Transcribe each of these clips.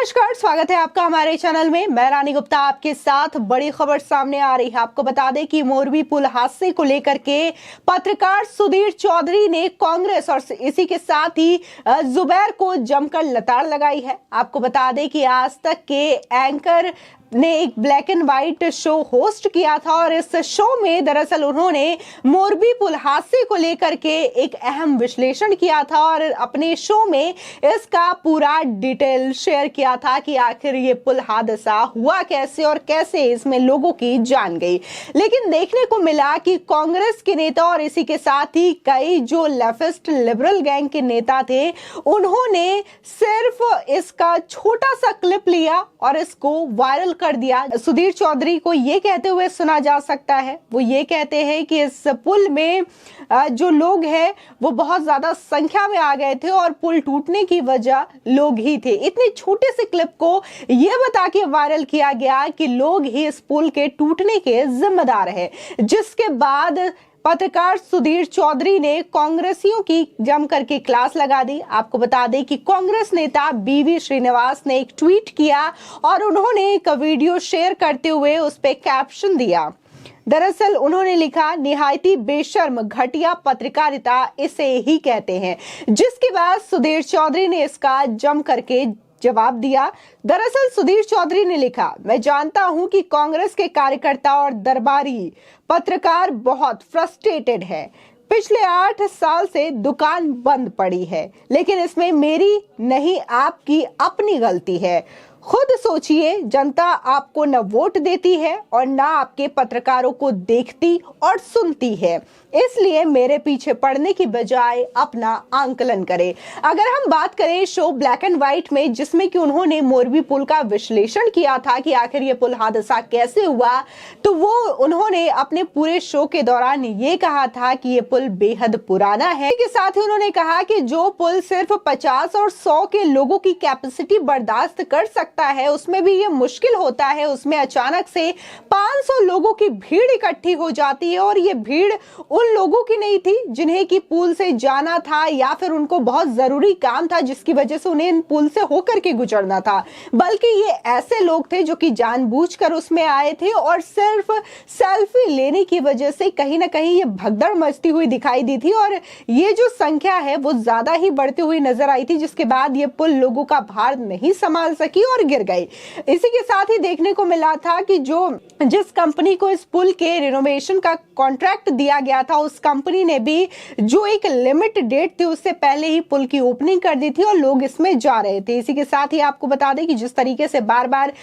नमस्कार, स्वागत है आपका हमारे चैनल में। मैं रानी गुप्ता आपके साथ बड़ी खबर सामने आ रही है। आपको बता दें कि मोरबी पुल हादसे को लेकर के पत्रकार सुधीर चौधरी ने कांग्रेस और इसी के साथ ही जुबैर को जमकर लताड़ लगाई है। आपको बता दें कि आज तक के एंकर ने एक black and white show host किया था और इस शो में दरअसल उन्होंने मोरबी पुल हादसे को लेकर के एक अहम विश्लेषण किया था और अपने शो में इसका पूरा डिटेल शेयर किया था कि आखिर ये पुल हादसा हुआ कैसे और कैसे इसमें लोगों की जान गई। लेकिन देखने को मिला कि कांग्रेस के नेता और इसी के साथ ही कई जो लेफ्टिस्ट लिबरल गैंग के नेता थे, उन्होंने सिर्फ इसका छोटा सा क्लिप लिया और इसको वायरल कर दिया। सुधीर चौधरी को ये कहते हुए सुना जा सकता है, वो ये कहते हैं कि इस पुल में जो लोग हैं वो बहुत ज्यादा संख्या में आ गए थे और पुल टूटने की वजह लोग ही थे। इतने छोटे से क्लिप को ये बता के वायरल किया गया कि लोग ही इस पुल के टूटने के जिम्मेदार हैं, जिसके बाद पत्रकार सुधीर चौधरी ने कांग्रेसियों की जम करके क्लास लगा दी। आपको बता दें कि कांग्रेस नेता बीवी श्रीनिवास ने एक ट्वीट किया और उन्होंने एक वीडियो शेयर करते हुए उस पे कैप्शन दिया। दरअसल उन्होंने लिखा, निहायती बेशर्म घटिया पत्रकारिता इसे ही कहते हैं, जिसके बाद सुधीर चौधरी ने इसका जम करके जवाब दिया। दरअसल सुधीर चौधरी ने लिखा, मैं जानता हूं कि कांग्रेस के कार्यकर्ता और दरबारी पत्रकार बहुत फ्रस्ट्रेटेड है। पिछले 8 साल से दुकान बंद पड़ी है, लेकिन इसमें मेरी नहीं आपकी अपनी गलती है। खुद सोचिए, जनता आपको न वोट देती है और ना आपके पत्रकारों को देखती और सुनती है, इसलिए मेरे पीछे पड़ने की बजाय अपना आंकलन करें। अगर हम बात करें शो ब्लैक एंड व्हाइट में, जिसमें कि उन्होंने मोरबी पुल का विश्लेषण किया था कि आखिर ये पुल हादसा कैसे हुआ, तो वो उन्होंने अपने पूरे शो के दौरान ये कहा था कि ये पुल बेहद पुराना है। इसके साथ ही उन्होंने कहा कि जो पुल सिर्फ 50 और 100 के लोगों की कैपेसिटी बर्दाश्त कर सकता है, उसमें भी ये मुश्किल होता है, उसमें अचानक से 500 लोगों की भीड़ इकट्ठी हो जाती है और ये भीड़ उन लोगों की नहीं थी जिन्हें कि पुल से जाना था या फिर उनको बहुत जरूरी काम था जिसकी वजह से उन्हें पुल से होकर के गुजरना था, बल्कि ये ऐसे लोग थे जो कि जानबूझकर उसमें आए थे और सिर्फ सेल्फी लेने की वजह से कहीं ना कहीं ये भगदड़ मचती हुई दिखाई दी थी और ये जो संख्या है वो ज्यादा ही बढ़ती हुई नजर आई थी, जिसके बाद ये पुल लोगों का भार नहीं संभाल सकी और गिर गई। इसी के साथ ही देखने को मिला था कि जिस कंपनी को इस पुल के रिनोवेशन का कॉन्ट्रैक्ट दिया गया था, उस कंपनी ने भी जो एक लिमिट डेट थी उससे पहले ही पुल की ओपनिंग कर दी थी और लोग इसमें जा रहे थे। इसी के साथ ही आपको बता दें कि जिस तरीके से बार बार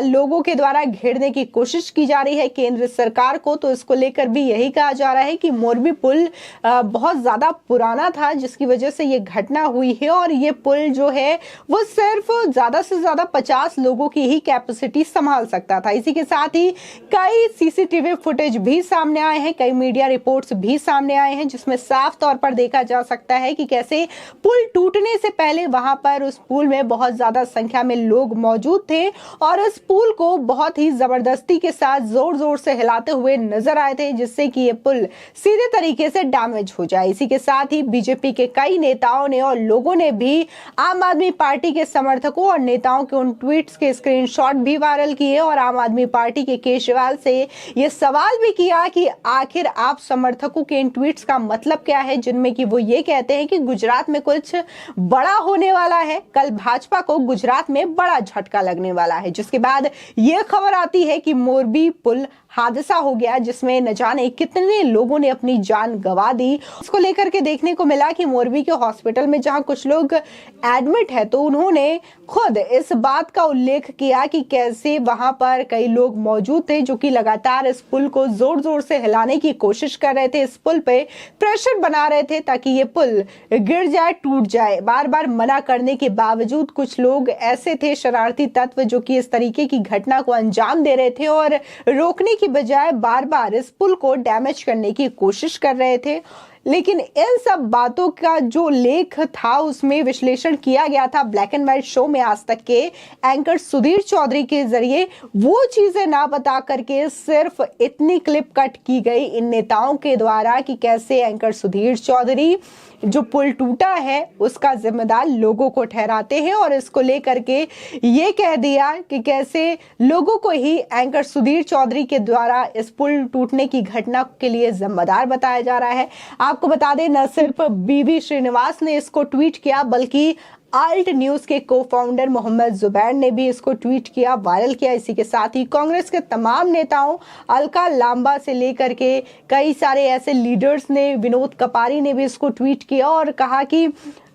लोगों के द्वारा घेरने की कोशिश की जा रही है केंद्र सरकार को, तो इसको लेकर भी यही कहा जा रहा है कि मोरबी पुल बहुत ज्यादा पुराना था जिसकी वजह से ये घटना हुई है और ये पुल जो है वो सिर्फ ज्यादा से ज्यादा 50 लोगों की ही कैपेसिटी संभाल सकता था। इसी के साथ ही कई सीसीटीवी फुटेज भी सामने आए हैं, कई मीडिया रिपोर्ट्स भी सामने आए हैं, जिसमें साफ तौर पर देखा जा सकता है कि कैसे पुल टूटने से पहले वहां पर उस पुल में बहुत ज्यादा संख्या में लोग मौजूद थे और इस पुल को बहुत ही जबरदस्ती के साथ जोर जोर से हिलाते हुए नजर आए थे, जिससे कि ये पुल सीधे तरीके से डैमेज हो जाए। इसी के साथ ही बीजेपी के कई नेताओं ने और लोगों ने भी आम आदमी पार्टी के समर्थकों और नेताओं के उन ट्वीट्स के स्क्रीनशॉट भी वायरल किए और आम आदमी पार्टी के केजरीवाल से यह सवाल भी किया कि आखिर आप समर्थकों के इन ट्वीट्स का मतलब क्या है, जिनमें कि वो ये कहते हैं कि गुजरात में कुछ बड़ा होने वाला है, कल भाजपा को गुजरात में बड़ा झटका लगने वाला है। जिसके बाद यह खबर आती है कि मोरबी पुल हादसा हो गया जिसमें न जाने कितने लोगों ने अपनी जान गंवा दी। इसको लेकर के देखने को मिला कि मोरबी के हॉस्पिटल में जहां कुछ लोग एडमिट है, तो उन्होंने खुद इस बात का उल्लेख किया कि कैसे वहां पर कई लोग मौजूद थे जो कि लगातार इस पुल को जोर जोर से हिलाने की कोशिश कर रहे थे, इस पुल पे प्रेशर बना रहे थे ताकि ये पुल गिर जाए, टूट जाए। बार बार मना करने के बावजूद कुछ लोग ऐसे थे, शरारती तत्व, जो कि इस तरीके की घटना को अंजाम दे रहे थे और रोकने की बजाय बार बार इस पुल को डैमेज करने की कोशिश कर रहे थे। लेकिन इन सब बातों का जो लेख था उसमें विश्लेषण किया गया था ब्लैक एंड व्हाइट शो में आज तक के एंकर सुधीर चौधरी के जरिए, वो चीजें ना बता करके सिर्फ इतनी क्लिप कट की गई इन नेताओं के द्वारा कि कैसे एंकर सुधीर चौधरी जो पुल टूटा है उसका जिम्मेदार लोगों को ठहराते हैं और इसको लेकर के ये कह दिया कि कैसे लोगों को ही एंकर सुधीर चौधरी के द्वारा इस पुल टूटने की घटना के लिए जिम्मेदार बताया जा रहा है। आपको बता दें, न सिर्फ बीवी श्रीनिवास ने इसको ट्वीट किया बल्कि आल्ट न्यूज के को-फाउंडर मोहम्मद जुबैर ने भी इसको ट्वीट किया, वायरल किया। इसी के साथ ही कांग्रेस के तमाम नेताओं, अलका लांबा से लेकर के कई सारे ऐसे लीडर्स ने, विनोद कपारी ने भी इसको ट्वीट किया और कहा कि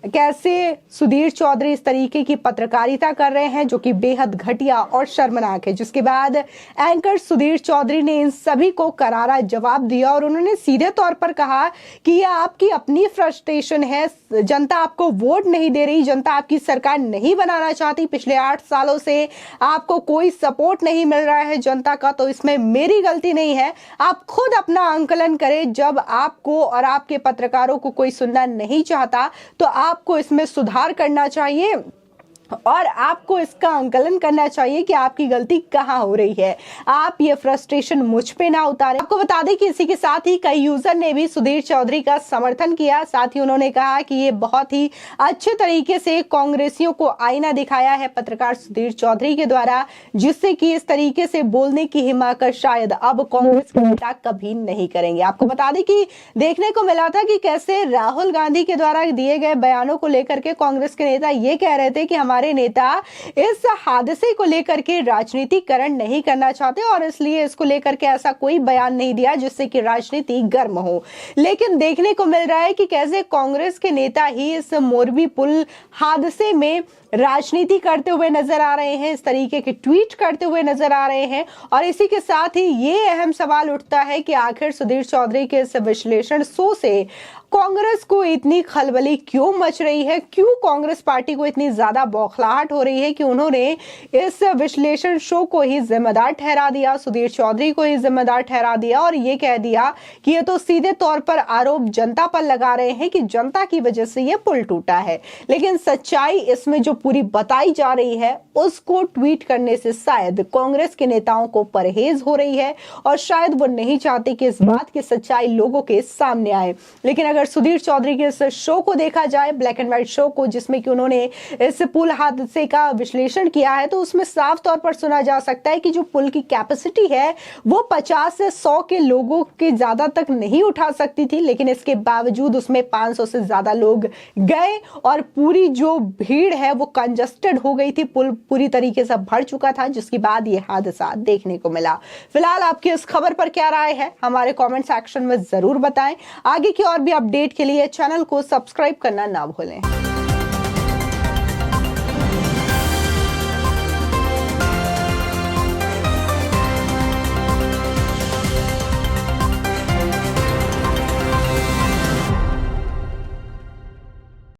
कैसे सुधीर चौधरी इस तरीके की पत्रकारिता कर रहे हैं जो कि बेहद घटिया और शर्मनाक है। जिसके बाद एंकर सुधीर चौधरी ने इन सभी को करारा जवाब दिया और उन्होंने सीधे तौर पर कहा कि यह आपकी अपनी फ्रस्ट्रेशन है, जनता आपको वोट नहीं दे रही, जनता आपकी सरकार नहीं बनाना चाहती, पिछले 8 सालों से आपको कोई सपोर्ट नहीं मिल रहा है जनता का, तो इसमें मेरी गलती नहीं है। आप खुद अपना आंकलन करें, जब आपको और आपके पत्रकारों को कोई सुनना नहीं चाहता तो आपको इसमें सुधार करना चाहिए और आपको इसका आंकलन करना चाहिए कि आपकी गलती कहां हो रही है। आप ये फ्रस्ट्रेशन मुझ पे ना उतारें। आपको बता दें कि इसी के साथ ही कई यूजर ने भी सुधीर चौधरी का समर्थन किया। साथ ही उन्होंने कहा कि ये बहुत ही अच्छे तरीके से कांग्रेसियों को आईना दिखाया है पत्रकार सुधीर चौधरी के द्वारा, जिससे कि इस तरीके से बोलने की हिम्मत शायद अब कांग्रेस के नेता कभी नहीं करेंगे। आपको बता दें कि देखने को मिला था कि कैसे राहुल गांधी के द्वारा दिए गए बयानों को लेकर के कांग्रेस के नेता ये कह रहे थे कि हमारे नेता इस हादसे को लेकर के राजनीतिकरण नहीं करना चाहते और इसलिए इसको लेकर के ऐसा कोई बयान नहीं दिया जिससे कि राजनीति गर्म हो। लेकिन देखने को मिल रहा है कि कैसे कांग्रेस के नेता ही इस मोरबी पुल हादसे में राजनीति करते हुए नजर आ रहे हैं, इस तरीके के ट्वीट करते हुए नजर आ रहे हैं। और इसी के साथ ही ये अहम सवाल उठता है कि आखिर सुधीर चौधरी के इस विश्लेषण शो से कांग्रेस को इतनी खलबली क्यों मच रही है, क्यों कांग्रेस पार्टी को इतनी ज्यादा बौखलाहट हो रही है कि उन्होंने इस विश्लेषण शो को ही जिम्मेदार ठहरा दिया, सुधीर चौधरी को ही जिम्मेदार ठहरा दिया और ये कह दिया कि ये तो सीधे तौर पर आरोप जनता पर लगा रहे हैं कि जनता की वजह से ये पुल टूटा है। लेकिन सच्चाई इसमें जो पूरी बताई जा रही है उसको ट्वीट करने से शायद कांग्रेस के नेताओं को परहेज हो रही है और शायद वो नहीं चाहते कि इस बात की सच्चाई लोगों के सामने आए। लेकिन अगर सुधीर चौधरी के इस शो को देखा जाए, ब्लैक एंड व्हाइट शो को, जिसमें कि उन्होंने इस पुल हादसे का विश्लेषण किया है, तो उसमें साफ तौर पर सुना जा सकता है कि जो पुल की कैपेसिटी है वो 50 से 100 के लोगों के ज्यादा तक नहीं उठा सकती थी, लेकिन इसके बावजूद उसमें 500 से ज्यादा लोग गए और पूरी जो भीड़ है वो कंजस्टेड हो गई थी, पुल पूरी तरीके से भर चुका था, जिसके बाद ये हादसा देखने को मिला। फिलहाल आपकी इस खबर पर क्या राय है हमारे कमेंट सेक्शन में जरूर बताएं। आगे की और भी अपडेट के लिए चैनल को सब्सक्राइब करना ना भूलें।